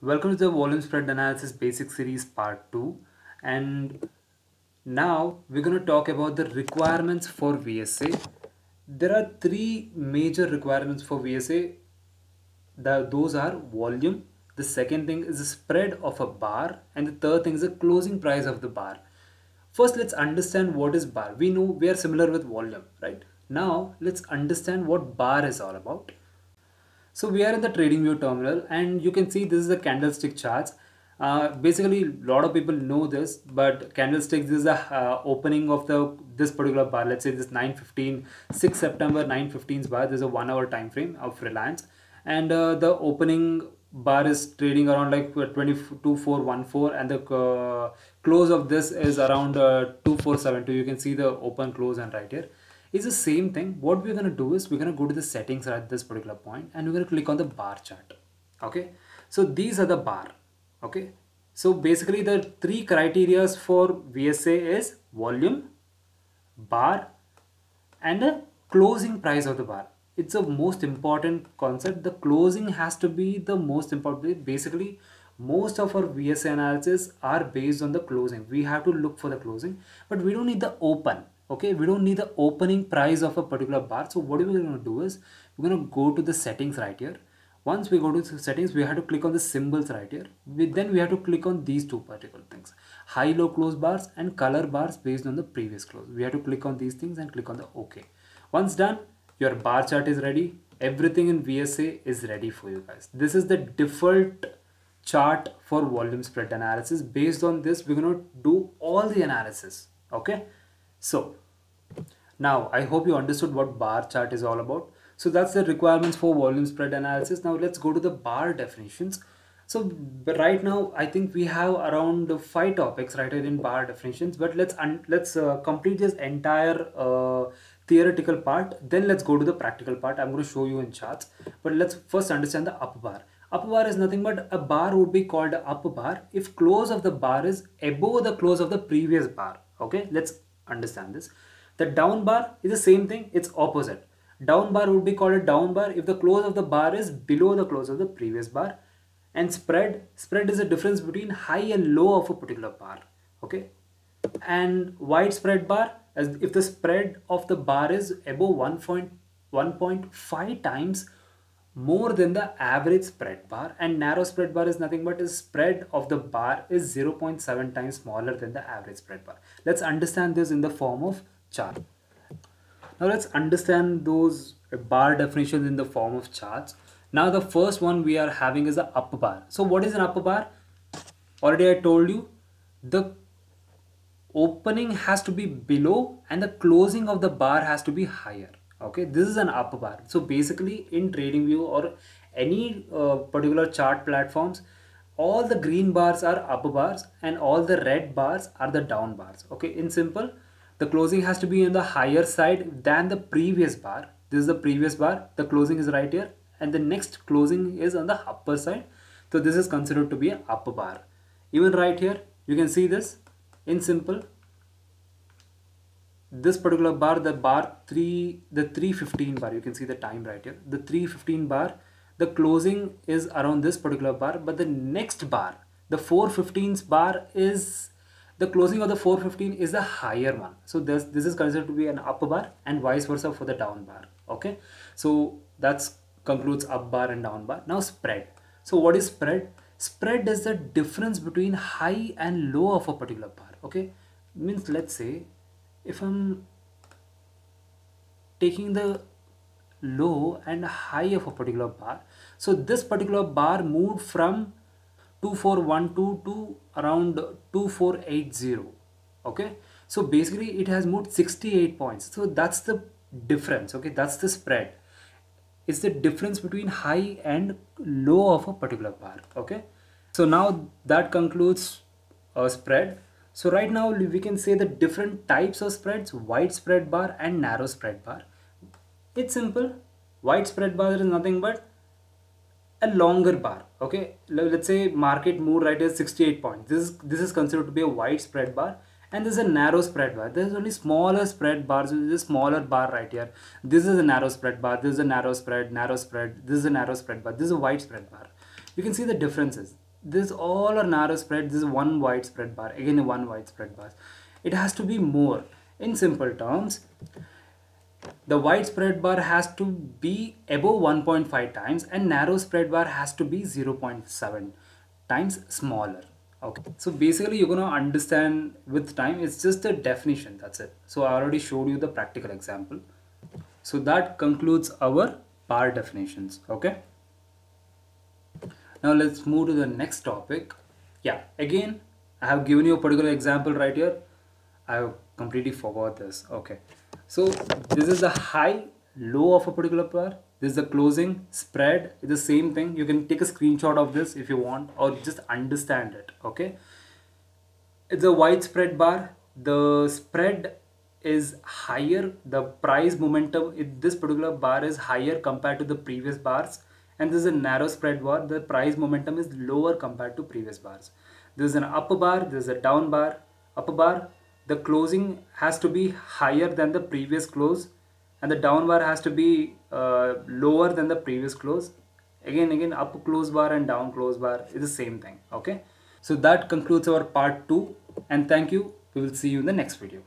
Welcome to the volume spread analysis basic series part 2, and now we're going to talk about the requirements for VSA. There are three major requirements for VSA. Those are volume, the second thing is the spread of a bar, and the third thing is the closing price of the bar. First, let's understand what is bar. We know we are similar with volume, right? Now let's understand what bar is all about. So we are in the TradingView terminal, and you can see this is the candlestick charts. Basically, a lot of people know this, but candlesticks, this is the opening of this particular bar. Let's say this 9:15, 6 September 9:15's bar. This is a 1 hour time frame of Reliance, and the opening bar is trading around like 22,414, and the close of this is around 2472. You can see the open, close, and right here is the same thing. What we're going to do is we're going to go to the settings at this particular point, and we're going to click on the bar chart. Okay, so these are the bar. Okay, so basically the three criterias for VSA is volume, bar, and the closing price of the bar. It's a most important concept. The closing has to be the most important. Basically, most of our VSA analysis are based on the closing. We have to look for the closing, but we don't need the open. Okay, we don't need the opening price of a particular bar. So what we're going to do is we're going to go to the settings right here. Once we go to the settings, we have to click on the symbols right here. Then we have to click on these two particular things: high, low, close bars and color bars based on the previous close. We have to click on these things and click on the OK. Once done, your bar chart is ready. Everything in VSA is ready for you guys. This is the default chart for volume spread analysis. Based on this, we're going to do all the analysis. Okay, so now I hope you understood what bar chart is all about. So that's the requirements for volume spread analysis. Now let's go to the bar definitions. So right now I think we have around 5 topics right here in bar definitions, but let's complete this entire theoretical part. Then let's go to the practical part. I'm going to show you in charts, but let's first understand the up bar. Up bar is nothing but a bar would be called a up bar if close of the bar is above the close of the previous bar. Okay, let's understand this. The down bar is the same thing, it's opposite. Down bar would be called a down bar if the close of the bar is below the close of the previous bar. And spread is the difference between high and low of a particular bar. Okay, and widespread bar, as if the spread of the bar is above 1.5 times more than the average spread bar, and narrow spread bar is nothing but the spread of the bar is 0.7 times smaller than the average spread bar. Let's understand this in the form of chart. Now let's understand those bar definitions in the form of charts. Now the first one we are having is the up bar. So what is an up bar? Already I told you, the opening has to be below and the closing of the bar has to be higher. Okay, this is an up bar. So basically in TradingView or any particular chart platforms, all the green bars are up bars and all the red bars are the down bars. Okay, in simple, the closing has to be on the higher side than the previous bar. This is the previous bar, the closing is right here, and the next closing is on the upper side. So this is considered to be an up bar. Even right here you can see this in simple. This particular bar, the 315 bar, you can see the time right here, the 315 bar, the closing is around this particular bar, but the next bar, the 415's bar, is the closing of the 415 is the higher one. So this is considered to be an up bar, and vice versa for the down bar. Okay, so that's concludes up bar and down bar. Now spread. So what is spread? Spread is the difference between high and low of a particular bar. Okay, means let's say if I'm taking the low and high of a particular bar, so this particular bar moved from 2412 to around 2480. Okay, so basically it has moved 68 points. So that's the difference. Okay, that's the spread. It's the difference between high and low of a particular bar. Okay, so now that concludes a spread. So right now we can say the different types of spreads: wide spread bar and narrow spread bar. It's simple. Wide spread bar is nothing but a longer bar. Okay, let's say market moved right at 68 points. This is considered to be a wide spread bar, and this is a narrow spread bar. There's only smaller spread bars. This is a smaller bar right here. This is a narrow spread bar. This is a narrow spread. This is a narrow spread bar. This is a wide spread bar. You can see the differences. this all are narrow spread, this is one wide spread bar, again one wide spread bar. It has to be more. In simple terms, the wide spread bar has to be above 1.5 times and narrow spread bar has to be 0.7 times smaller. Okay, so basically you're gonna understand with time. It's just a definition, that's it. So I already showed you the practical example. So that concludes our bar definitions. Okay, now let's move to the next topic. Yeah, again I have given you a particular example right here. I have completely forgot this. Okay, so this is the high low of a particular bar. This is the closing spread. It's the same thing. You can take a screenshot of this if you want, or just understand it. Okay, it's a wide spread bar. The spread is higher. The price momentum in this particular bar is higher compared to the previous bars. And this is a narrow spread bar. The price momentum is lower compared to previous bars. This is an upper bar. This is a down bar. Upper bar, the closing has to be higher than the previous close, and the down bar has to be lower than the previous close. Again, up close bar and down close bar is the same thing. Okay, so that concludes our part 2, and thank you. We will see you in the next video.